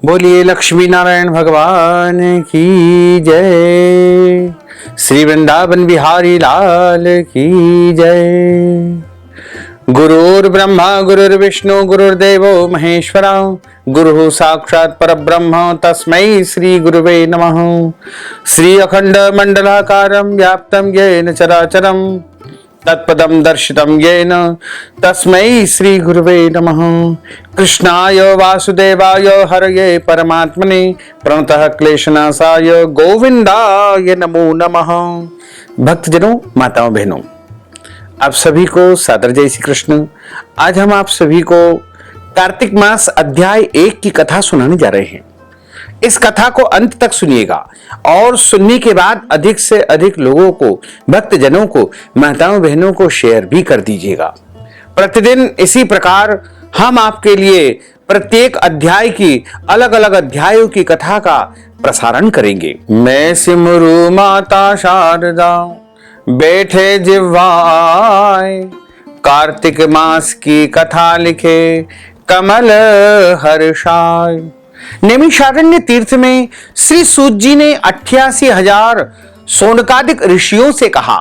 बोलिए लक्ष्मी नारायण भगवान की जय। श्री वृंदावन बिहारी लाल की जय। गुरुर्ब्रह्मा गुरुर्विष्णु गुरुर्देवो महेश्वरा गुरु साक्षात् परब्रह्म तस्मै श्री गुरुवे नमः। श्री अखंड मंडलाकारं व्याप्तं येन चराचरं तत्पदं दर्शितं येन तस्मै श्री गुरुवे नमः। कृष्णाय वासुदेवाय हरये परमात्मने प्रणतः क्लेशनाशाय गोविंदाय नमो नमः। भक्तजनों, माताओं, बहनों, आप सभी को सादर जय श्री कृष्ण। आज हम आप सभी को कार्तिक मास अध्याय 1 की कथा सुनाने जा रहे हैं। इस कथा को अंत तक सुनिएगा और सुनने के बाद अधिक से अधिक लोगों को, भक्तजनों को, माताओं बहनों को शेयर भी कर दीजिएगा। प्रतिदिन इसी प्रकार हम आपके लिए प्रत्येक अध्याय की अलग अलग अध्यायों की कथा का प्रसारण करेंगे। मैं सिमरू माता शारदा बैठे जिह्वाय, कार्तिक मास की कथा लिखे कमल हर्षाय। नैमिषारण्य तीर्थ में श्री सूत जी ने 88,000 सोनकादिक ऋषियों से कहा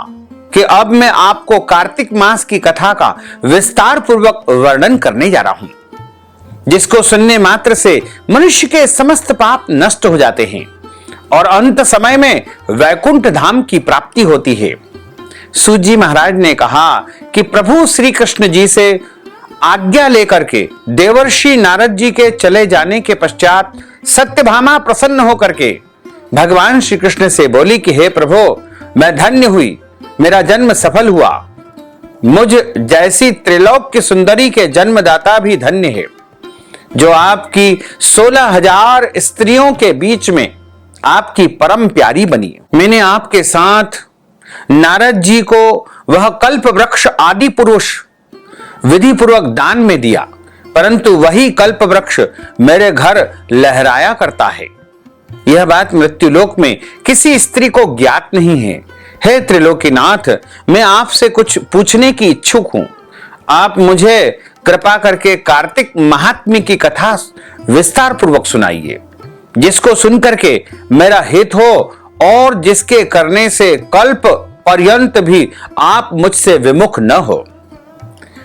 कि अब मैं आपको कार्तिक मास की कथा का विस्तार पूर्वक वर्णन करने जा रहा हूं, जिसको सुनने मात्र से मनुष्य के समस्त पाप नष्ट हो जाते हैं और अंत समय में वैकुंठ धाम की प्राप्ति होती है। सूत जी महाराज ने कहा कि प्रभु श्री कृष्ण जी से आज्ञा लेकर के देवर्षि नारद जी के चले जाने के पश्चात सत्यभामा प्रसन्न होकर के भगवान श्री कृष्ण से बोली कि हे प्रभु, मैं धन्य हुई, मेरा जन्म सफल हुआ। मुझ जैसी त्रिलोक की सुंदरी के जन्मदाता भी धन्य है, जो आपकी 16,000 स्त्रियों के बीच में आपकी परम प्यारी बनी। मैंने आपके साथ नारद जी को वह कल्प वृक्ष आदि पुरुष विधि पूर्वक दान में दिया, परंतु वही कल्प वृक्ष मेरे घर लहराया करता है। यह बात मृत्युलोक में किसी स्त्री को ज्ञात नहीं है। हे त्रिलोकीनाथ, मैं आपसे कुछ पूछने की इच्छुक हूं। आप मुझे कृपा करके कार्तिक महात्म्य की कथा विस्तार पूर्वक सुनाइए, जिसको सुनकर के मेरा हित हो और जिसके करने से कल्प पर्यंत भी आप मुझसे विमुख न हो।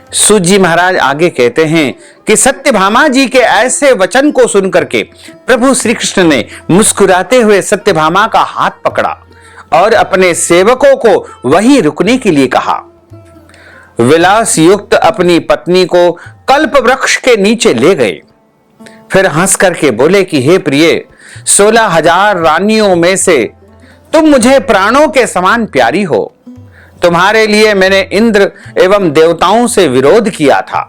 सूत जी महाराज आगे कहते हैं कि सत्यभामा जी के ऐसे वचन को सुनकर के प्रभु श्री कृष्ण ने मुस्कुराते हुए सत्यभामा का हाथ पकड़ा और अपने सेवकों को वहीं रुकने के लिए कहा। विलास युक्त अपनी पत्नी को कल्प वृक्ष के नीचे ले गए। फिर हंस करके बोले कि हे प्रिय, 16,000 रानियों में से तुम मुझे प्राणों के समान प्यारी हो। तुम्हारे लिए मैंने इंद्र एवं देवताओं से विरोध किया था।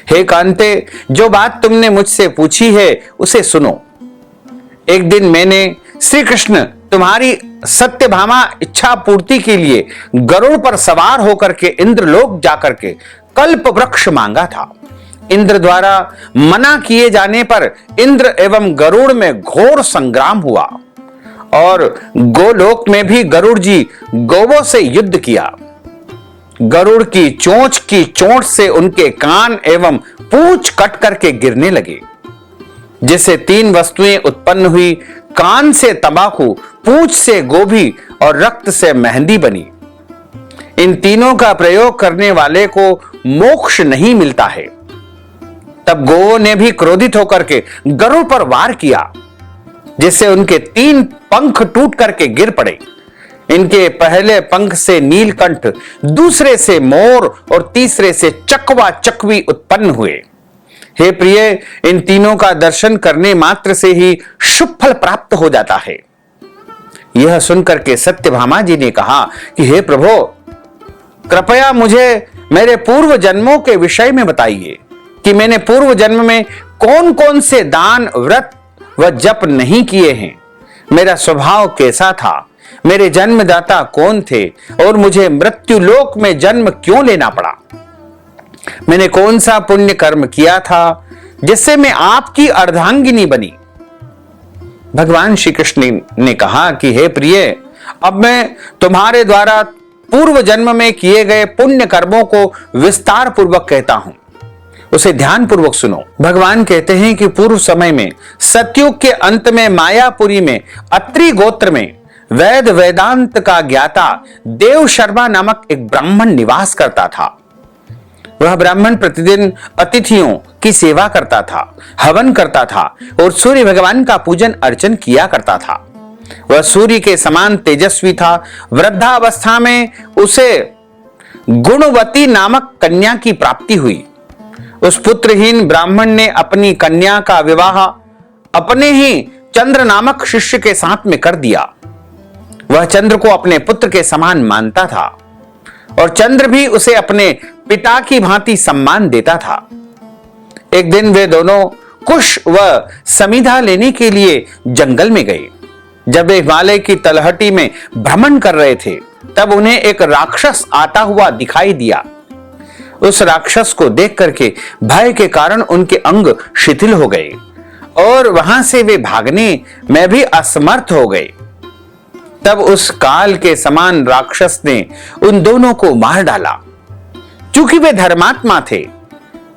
हे कांते, जो बात तुमने मुझसे पूछी है उसे सुनो। एक दिन मैंने श्री कृष्ण तुम्हारी सत्यभामा इच्छा पूर्ति के लिए गरुड़ पर सवार होकर के इंद्रलोक जाकर के कल्प वृक्ष मांगा था। इंद्र द्वारा मना किए जाने पर इंद्र एवं गरुड़ में घोर संग्राम हुआ और गोलोक में भी गरुड़ जी गौवों से युद्ध किया। गरुड़ की चोंच से उनके कान एवं पूंछ कट करके गिरने लगे, जिससे 3 वस्तुएं उत्पन्न हुई। कान से तंबाकू, पूंछ से गोभी और रक्त से मेहंदी बनी। इन तीनों का प्रयोग करने वाले को मोक्ष नहीं मिलता है। तब गौओं ने भी क्रोधित होकर के गरुड़ पर वार किया, जिससे उनके 3 पंख टूट करके गिर पड़े। इनके पहले पंख से नीलकंठ, दूसरे से मोर और तीसरे से चकवा चकवी उत्पन्न हुए। हे प्रिय, इन तीनों का दर्शन करने मात्र से ही शुभ फल प्राप्त हो जाता है। यह सुनकर के सत्यभामा जी ने कहा कि हे प्रभु, कृपया मुझे मेरे पूर्व जन्मों के विषय में बताइए कि मैंने पूर्व जन्म में कौन कौन से दान, व्रत व जप नहीं किए हैं। मेरा स्वभाव कैसा था, मेरे जन्मदाता कौन थे और मुझे मृत्युलोक में जन्म क्यों लेना पड़ा। मैंने कौन सा पुण्य कर्म किया था जिससे मैं आपकी अर्धांगिनी बनी। भगवान श्री कृष्ण ने कहा कि हे प्रिय, अब मैं तुम्हारे द्वारा पूर्व जन्म में किए गए पुण्य कर्मों को विस्तार पूर्वक कहता हूं। उसे ध्यान पूर्वक सुनो। भगवान कहते हैं कि पूर्व समय में सतयुग के अंत में मायापुरी में अत्रि गोत्र में वेद वेदांत का ज्ञाता देव शर्मा नामक एक ब्राह्मण निवास करता था। वह ब्राह्मण प्रतिदिन अतिथियों की सेवा करता था, हवन करता था और सूर्य भगवान का पूजन अर्चन किया करता था। वह सूर्य के समान तेजस्वी था। वृद्धावस्था में उसे गुणवती नामक कन्या की प्राप्ति हुई। उस पुत्रहीन ब्राह्मण ने अपनी कन्या का विवाह अपने ही चंद्र नामक शिष्य के साथ में कर दिया। वह चंद्र को अपने पुत्र के समान मानता था और चंद्र भी उसे अपने पिता की भांति सम्मान देता था। एक दिन वे दोनों कुश व समिधा लेने के लिए जंगल में गए। जब वे हिमालय की तलहटी में भ्रमण कर रहे थे तब उन्हें एक राक्षस आता हुआ दिखाई दिया। उस राक्षस को देख करके भय के कारण उनके अंग शिथिल हो गए और वहां से वे भागने में भी असमर्थ हो गए। तब उस काल के समान राक्षस ने उन दोनों को मार डाला। चूंकि वे धर्मात्मा थे,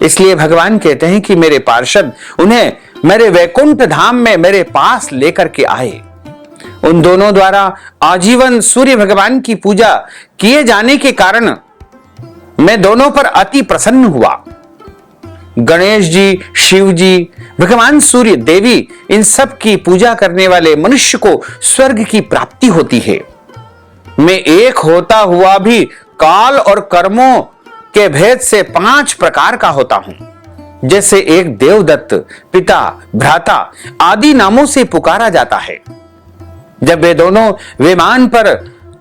इसलिए भगवान कहते हैं कि मेरे पार्षद उन्हें मेरे वैकुंठ धाम में मेरे पास लेकर के आए। उन दोनों द्वारा आजीवन सूर्य भगवान की पूजा किए जाने के कारण मैं दोनों पर अति प्रसन्न हुआ। गणेश जी, शिव जी, भगवान सूर्य, देवी, इन सब की पूजा करने वाले मनुष्य को स्वर्ग की प्राप्ति होती है। मैं एक होता हुआ भी काल और कर्मों के भेद से 5 प्रकार का होता हूं। जैसे एक देवदत्त, पिता, भ्राता आदि नामों से पुकारा जाता है। जब वे दोनों विमान पर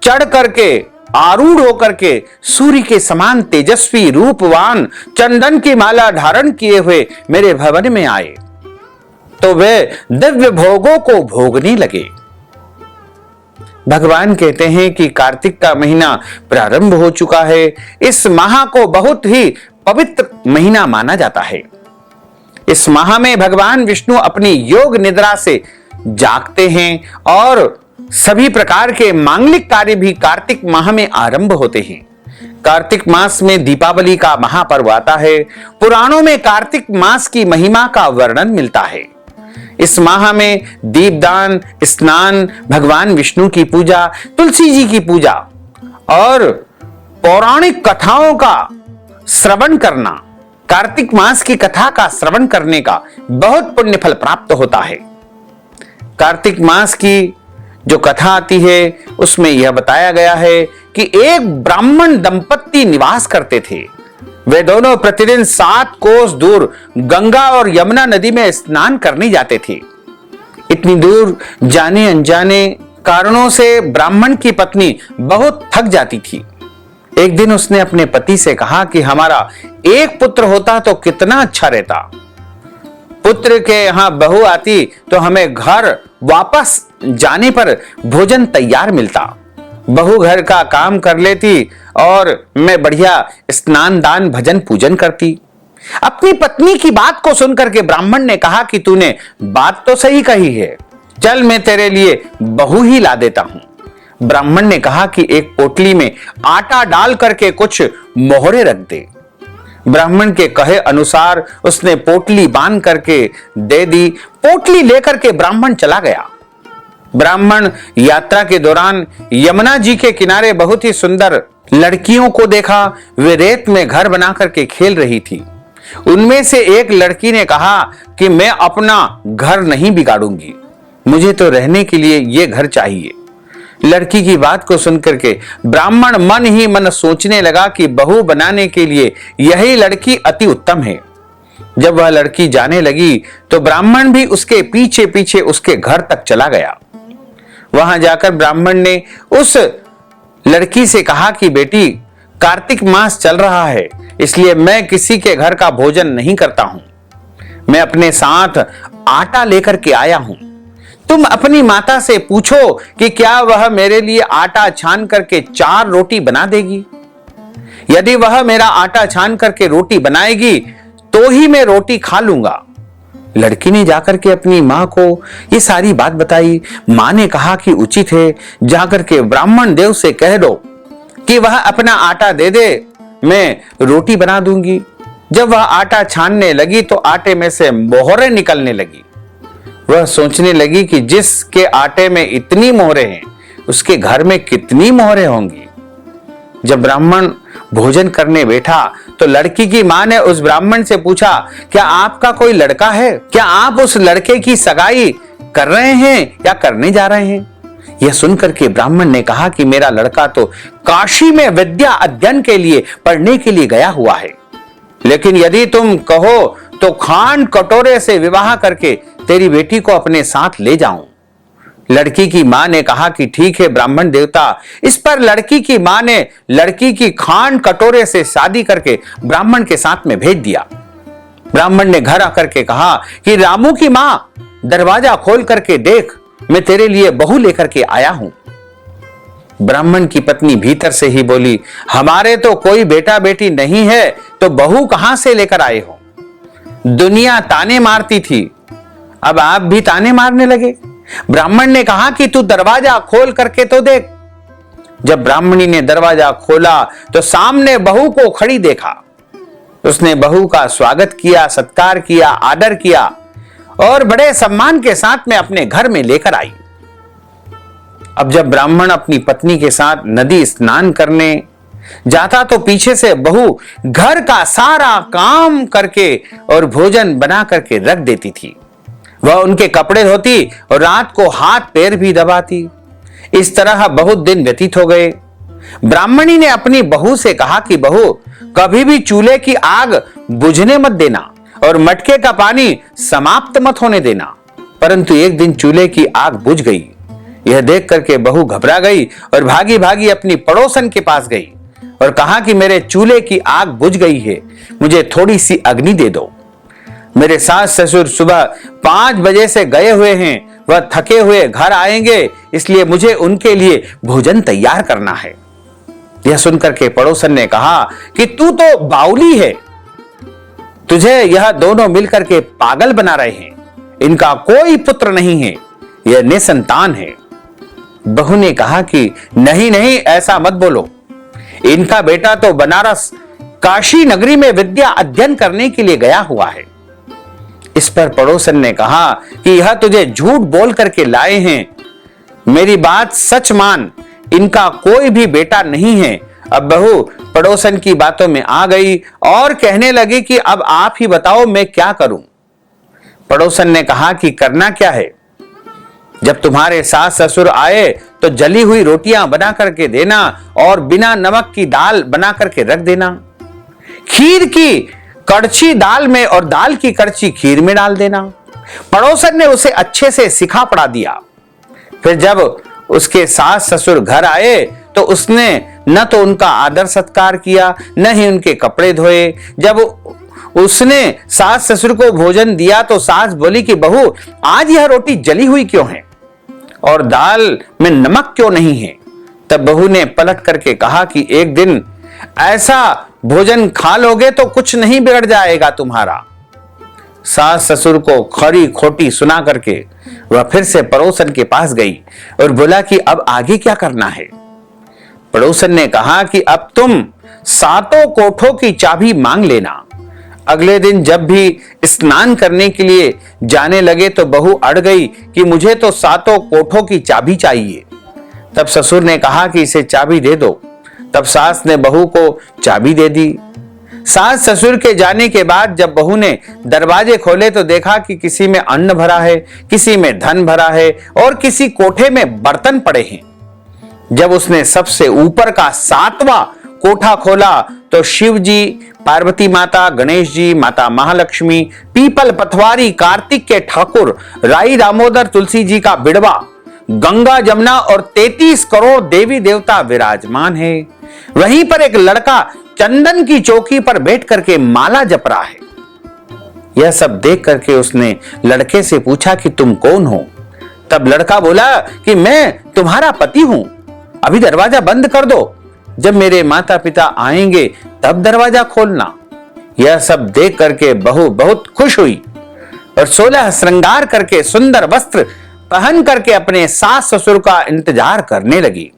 चढ़ करके आरूढ़ होकर के सूर्य के समान तेजस्वी रूपवान चंदन की माला धारण किए हुए मेरे भवन में आए तो वे दिव्य भोगों को भोगने लगे। भगवान कहते हैं कि कार्तिक का महीना प्रारंभ हो चुका है। इस माह को बहुत ही पवित्र महीना माना जाता है। इस माह में भगवान विष्णु अपनी योग निद्रा से जागते हैं और सभी प्रकार के मांगलिक कार्य भी कार्तिक माह में आरंभ होते हैं। कार्तिक मास में दीपावली का महापर्व आता है। पुराणों में कार्तिक मास की महिमा का वर्णन मिलता है। इस माह में दीपदान, स्नान, भगवान विष्णु की पूजा, तुलसी जी की पूजा और पौराणिक कथाओं का श्रवण करना, कार्तिक मास की कथा का श्रवण करने का बहुत पुण्य फल प्राप्त होता है। कार्तिक मास की जो कथा आती है उसमें यह बताया गया है कि एक ब्राह्मण दंपत्ति निवास करते थे। वे दोनों प्रतिदिन 7 कोस दूर गंगा और यमुना नदी में स्नान करने जाते थे। इतनी दूर जाने अनजाने कारणों से ब्राह्मण की पत्नी बहुत थक जाती थी। एक दिन उसने अपने पति से कहा कि हमारा एक पुत्र होता तो कितना अच्छा रहता। पुत्र के यहां बहू आती तो हमें घर वापस जाने पर भोजन तैयार मिलता। बहू घर का काम कर लेती और मैं बढ़िया स्नान दान भजन पूजन करती। अपनी पत्नी की बात को सुनकर के ब्राह्मण ने कहा कि तूने बात तो सही कही है, चल मैं तेरे लिए बहू ही ला देता हूं। ब्राह्मण ने कहा कि एक पोटली में आटा डाल करके कुछ मोहरे रख दे। ब्राह्मण के कहे अनुसार उसने पोटली बांध करके दे दी। पोटली लेकर के ब्राह्मण चला गया। ब्राह्मण यात्रा के दौरान यमुना जी के किनारे बहुत ही सुंदर लड़कियों को देखा। वे रेत में घर बना करके खेल रही थी। उनमें से एक लड़की ने कहा कि मैं अपना घर नहीं बिगाड़ूंगी, मुझे तो रहने के लिए ये घर चाहिए। लड़की की बात को सुनकर के ब्राह्मण मन ही मन सोचने लगा कि बहू बनाने के लिए यही लड़की अति उत्तम है। जब वह लड़की जाने लगी तो ब्राह्मण भी उसके पीछे पीछे उसके घर तक चला गया। वहां जाकर ब्राह्मण ने उस लड़की से कहा कि बेटी, कार्तिक मास चल रहा है, इसलिए मैं किसी के घर का भोजन नहीं करता हूं। मैं अपने साथ आटा लेकर के आया हूं। तुम अपनी माता से पूछो कि क्या वह मेरे लिए आटा छान करके 4 रोटी बना देगी। यदि वह मेरा आटा छान करके रोटी बनाएगी तो ही मैं रोटी खा लूंगा। लड़की ने जाकर के अपनी मां को ये सारी बात बताई। मां ने कहा कि उचित है, जाकर के ब्राह्मण देव से कह दो कि वह अपना आटा दे दे, मैं रोटी बना दूंगी। जब वह आटा छानने लगी तो आटे में से मोहरें निकलने लगी। वह सोचने लगी कि जिसके आटे में इतनी मोहरें हैं उसके घर में कितनी मोहरें होंगी। जब ब्राह्मण भोजन करने बैठा तो लड़की की मां ने उस ब्राह्मण से पूछा, क्या आपका कोई लड़का है? क्या आप उस लड़के की सगाई कर रहे हैं या करने जा रहे हैं? यह सुनकर के ब्राह्मण ने कहा कि मेरा लड़का तो काशी में विद्या अध्ययन के लिए पढ़ने के लिए गया हुआ है, लेकिन यदि तुम कहो तो खांड कटोरे से विवाह करके तेरी बेटी को अपने साथ ले जाऊं। लड़की की मां ने कहा कि ठीक है ब्राह्मण देवता। इस पर लड़की की मां ने लड़की की खांड कटोरे से शादी करके ब्राह्मण के साथ में भेज दिया। ब्राह्मण ने घर आकर के कहा कि रामू की मां, दरवाजा खोल करके देख, मैं तेरे लिए बहू लेकर के आया हूं। ब्राह्मण की पत्नी भीतर से ही बोली, हमारे तो कोई बेटा बेटी नहीं है, तो बहू कहां से लेकर आए हो? दुनिया ताने मारती थी, अब आप भी ताने मारने लगे। ब्राह्मण ने कहा कि तू दरवाजा खोल करके तो देख। जब ब्राह्मणी ने दरवाजा खोला तो सामने बहू को खड़ी देखा। उसने बहू का स्वागत किया, सत्कार किया, आदर किया और बड़े सम्मान के साथ में अपने घर में लेकर आई। अब जब ब्राह्मण अपनी पत्नी के साथ नदी स्नान करने जाता तो पीछे से बहू घर का सारा काम करके और भोजन बना करके रख देती थी। वह उनके कपड़े धोती और रात को हाथ पैर भी दबाती। इस तरह बहुत दिन व्यतीत हो गए। ब्राह्मणी ने अपनी बहू से कहा कि बहू, कभी भी चूल्हे की आग बुझने मत देना और मटके का पानी समाप्त मत होने देना। परंतु एक दिन चूल्हे की आग बुझ गई। यह देख करके बहू घबरा गई और भागी भागी अपनी पड़ोसन के पास गई और कहा कि मेरे चूल्हे की आग बुझ गई है, मुझे थोड़ी सी अग्नि दे दो। मेरे सास ससुर सुबह 5 बजे से गए हुए हैं, वह थके हुए घर आएंगे, इसलिए मुझे उनके लिए भोजन तैयार करना है। यह सुनकर के पड़ोसन ने कहा कि तू तो बाउली है, तुझे यह दोनों मिलकर के पागल बना रहे हैं, इनका कोई पुत्र नहीं है, यह निसंतान है। बहू ने कहा कि नहीं नहीं, ऐसा मत बोलो, इनका बेटा तो बनारस काशी नगरी में विद्या अध्ययन करने के लिए गया हुआ है। इस पर पड़ोसन ने कहा कि यह तुझे झूठ बोल करके लाए हैं, मेरी बात सच मान, इनका कोई भी बेटा नहीं है। अब बहू पड़ोसन की बातों में आ गई और कहने लगी कि अब आप ही बताओ मैं क्या करूं। पड़ोसन ने कहा कि करना क्या है, जब तुम्हारे सास ससुर आए तो जली हुई रोटियां बना करके देना और बिना नमक की दाल बना करके रख देना। खीर की कड़छी दाल में और दाल की कड़छी खीर में डाल देना। पड़ोसन ने उसे अच्छे से सिखा पढ़ा दिया। फिर जब उसके सास ससुर घर आए तो उसने न तो उनका आदर सत्कार किया, न ही उनके कपड़े धोए। जब उसने सास ससुर को भोजन दिया तो सास बोली कि बहू, आज यह रोटी जली हुई क्यों है और दाल में नमक क्यों नहीं है? तब बहू ने पलट करके कहा कि एक दिन ऐसा भोजन खा लोगे तो कुछ नहीं बिगड़ जाएगा तुम्हारा। सास ससुर को खरी खोटी सुना करके वह फिर से पड़ोसन के पास गई और बोला कि अब आगे क्या करना है। पड़ोसन ने कहा कि अब तुम 7 कोठों की चाबी मांग लेना। अगले दिन जब भी स्नान करने के लिए जाने लगे तो बहू अड़ गई कि मुझे तो 7 कोठों की चाबी चाहिए। तब ससुर ने कहा कि इसे चाबी दे दो। तब सास ने बहू को चाबी दे दी। सास ससुर के जाने के बाद जब बहू ने दरवाजे खोले तो देखा कि किसी में अन्न भरा है, किसी में धन भरा है और किसी कोठे में बर्तन पड़े हैं। जब उसने सबसे ऊपर का 7वां कोठा खोला तो शिव जी, पार्वती माता, गणेश जी, माता महालक्ष्मी, पीपल पथवारी, कार्तिक के ठाकुर, राई दामोदर तुलसी जी का बिड़वा, गंगा जमुना और 33 करोड़ देवी देवता विराजमान है। वहीं पर एक लड़का चंदन की चौकी पर बैठ करके माला जप रहा है। यह सब देख करके उसने लड़के से पूछा कि तुम कौन हो? तब लड़का बोला कि मैं तुम्हारा पति हूं, अभी दरवाजा बंद कर दो, जब मेरे माता पिता आएंगे तब दरवाजा खोलना। यह सब देख करके बहू बहुत खुश हुई और 16 श्रृंगार करके सुंदर वस्त्र पहन करके अपने सास ससुर का इंतजार करने लगी।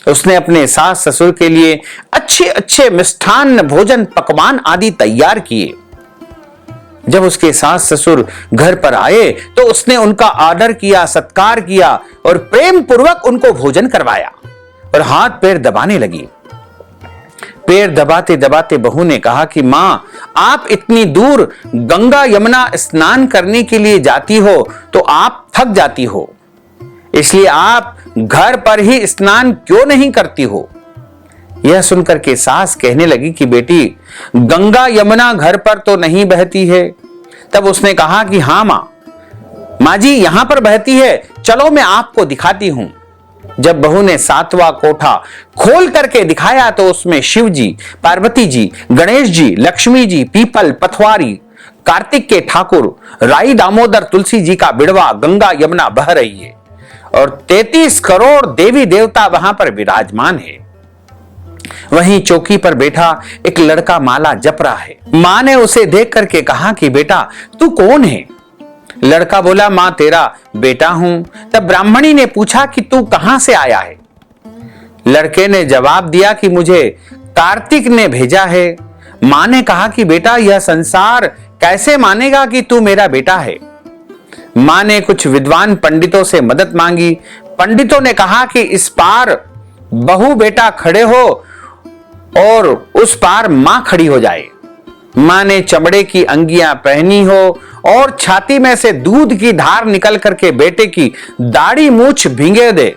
उसने अपने सास ससुर के लिए अच्छे अच्छे मिष्ठान्न भोजन पकवान आदि तैयार किए। जब उसके सास ससुर घर पर आए तो उसने उनका आदर किया, सत्कार किया और प्रेम पूर्वक उनको भोजन करवाया और हाथ पैर दबाने लगी। पैर दबाते दबाते बहू ने कहा कि मां, आप इतनी दूर गंगा यमुना स्नान करने के लिए जाती हो तो आप थक जाती हो, इसलिए आप घर पर ही स्नान क्यों नहीं करती हो। यह सुनकर के सास कहने लगी कि बेटी, गंगा यमुना घर पर तो नहीं बहती है। तब उसने कहा कि हाँ मां जी यहां पर बहती है, चलो मैं आपको दिखाती हूं। जब बहू ने 7वां कोठा खोल करके दिखाया तो उसमें शिव जी, पार्वती जी, गणेश जी, लक्ष्मी जी, पीपल, पथवारी, कार्तिक के ठाकुर, राई दामोदर, तुलसी जी का बिड़वा, गंगा यमुना बह रही है और 33 करोड़ देवी देवता वहां पर विराजमान है। वहीं चौकी पर बैठा एक लड़का माला जप रहा है। मां ने उसे देख करके कहा कि बेटा तू कौन है। लड़का बोला, मां तेरा बेटा हूं। तब ब्राह्मणी ने पूछा कि तू कहां से आया है। लड़के ने जवाब दिया कि मुझे कार्तिक ने भेजा है। मां ने कहा कि बेटा यह संसार कैसे मानेगा कि तू मेरा बेटा है। मां ने कुछ विद्वान पंडितों से मदद मांगी। पंडितों ने कहा कि इस पार बहू बेटा खड़े हो और उस पार मां खड़ी हो जाए। मां ने चमड़े की अंगियां पहनी हो और छाती में से दूध की धार निकल करके बेटे की दाढ़ी मूछ भींगे दे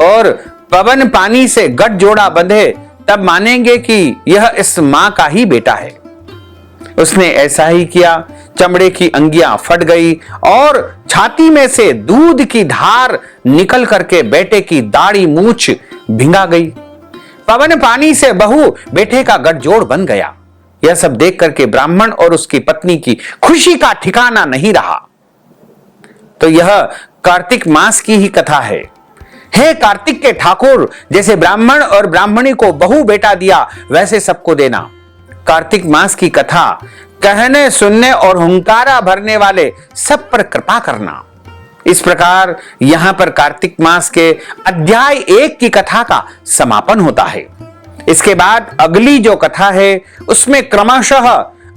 और पवन पानी से गठजोड़ा बंधे, तब मानेंगे कि यह इस मां का ही बेटा है। उसने ऐसा ही किया। चमड़े की अंगियां फट गई और छाती में से दूध की धार निकल करके बेटे की दाढ़ी मूछ भिंगा गई। पवन पानी से बहू बेटे का गठजोड़ बन गया। यह सब देख करके ब्राह्मण और उसकी पत्नी की खुशी का ठिकाना नहीं रहा। तो यह कार्तिक मास की ही कथा है। हे कार्तिक के ठाकुर, जैसे ब्राह्मण और ब्राह्मणी को बहू बेटा दिया वैसे सबको देना। कार्तिक मास की कथा कहने सुनने और हुंकारा भरने वाले सब पर कृपा करना। इस प्रकार यहां पर कार्तिक मास के अध्याय 1 की कथा का समापन होता है। इसके बाद अगली जो कथा है उसमें क्रमशः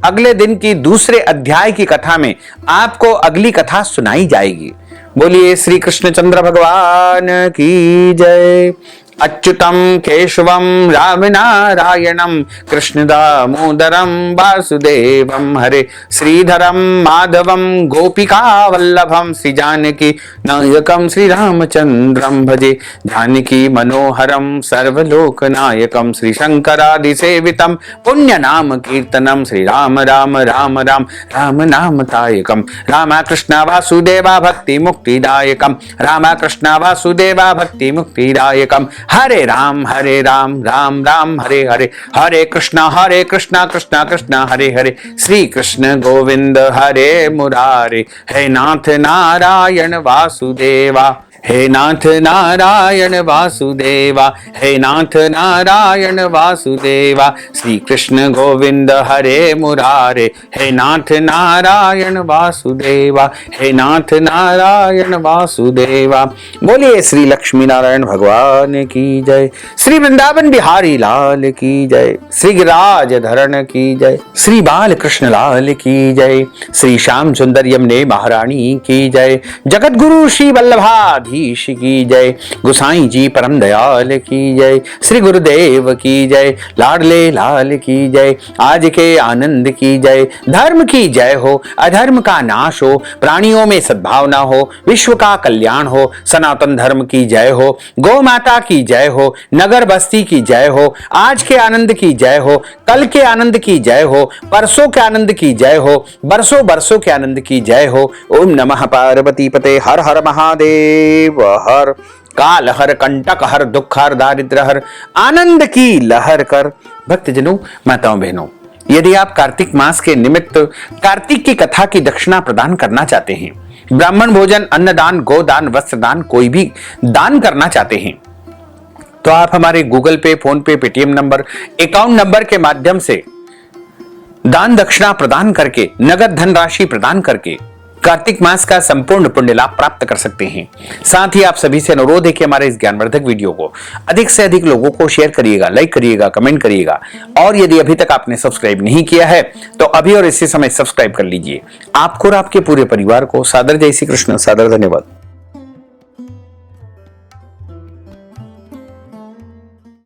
अगले दिन की दूसरे अध्याय की कथा में आपको अगली कथा सुनाई जाएगी। बोलिए श्री कृष्णचंद्र भगवान की जय। अच्युतम केशवम राम नारायणम कृष्ण दामोदरम वासुदेवम हरे श्रीधरम माधवम गोपिका वल्लभम श्री जानकी नायकम श्री रामचंद्रम भजे जानकी मनोहरम सर्वलोक नायकम श्री शंकरादि सेवितम पुण्य नाम कीर्तनम श्री राम राम राम राम राम नाम तायकम राम कृष्ण वासुदेवा भक्ति मुक्तिदायकम राम कृष्ण वासुदेवा भक्ति मुक्तिदायकम हरे राम राम राम हरे हरे हरे कृष्णा कृष्णा कृष्णा हरे हरे श्री कृष्ण गोविंद हरे मुरारे हे नाथ नारायण वासुदेवा हे नाथ नारायण वासुदेवा हे नाथ नारायण वासुदेवा श्री कृष्ण गोविंद हरे मुरारे हे नाथ नारायण वासुदेवा हे नाथ नारायण वासुदेवा। बोलिए श्री लक्ष्मी नारायण भगवान की जय। श्री वृंदावन बिहारी लाल की जय। श्री गिरिराज धरण की जय। श्री बाल कृष्ण लाल की जय। श्री श्याम सुंदर यमुने महारानी की जय। जगत गुरु श्री वल्लभा की जय। गोसाई जी परम दयाल की जय। श्री गुरुदेव की जय। लाडले लाल की जय। आज के आनंद की जय। धर्म की जय हो, अधर्म का नाश हो, प्राणियों में सद्भावना हो, विश्व का कल्याण हो, सनातन धर्म की जय हो, गौ माता की जय हो, नगर बस्ती की जय हो, आज के आनंद की जय हो, कल के आनंद की जय हो, परसों के आनंद की जय हो, बरसों बरसों के आनंद की जय हो। ओम नमः पार्वती पते हर हर महादेव हर। काल हर, कंटक हर, दुख हर, दारिद्र हर, आनंद की लहर कर। भक्तजनों, माताओं बहनों, यदि आप कार्तिक मास के निमित्त कार्तिक की कथा की दक्षिणा प्रदान करना चाहते हैं, ब्राह्मण भोजन, अन्नदान, गोदान, वस्त्रदान, कोई भी दान करना चाहते हैं, तो आप हमारे गूगल पे, फोन पे, पेटीएम नंबर, अकाउंट नंबर के माध्यम से दान दक्षिणा प्रदान करके, नगद धनराशि प्रदान करके कार्तिक मास का संपूर्ण पुण्य लाभ प्राप्त कर सकते हैं। साथ ही आप सभी से अनुरोध है कि हमारे इस ज्ञानवर्धक वीडियो को अधिक से अधिक लोगों को शेयर करिएगा, लाइक करिएगा, कमेंट करिएगा और यदि अभी तक आपने सब्सक्राइब नहीं किया है तो अभी और इसी समय सब्सक्राइब कर लीजिए। आपको और आपके पूरे परिवार को सादर जय श्री कृष्ण, सादर धन्यवाद।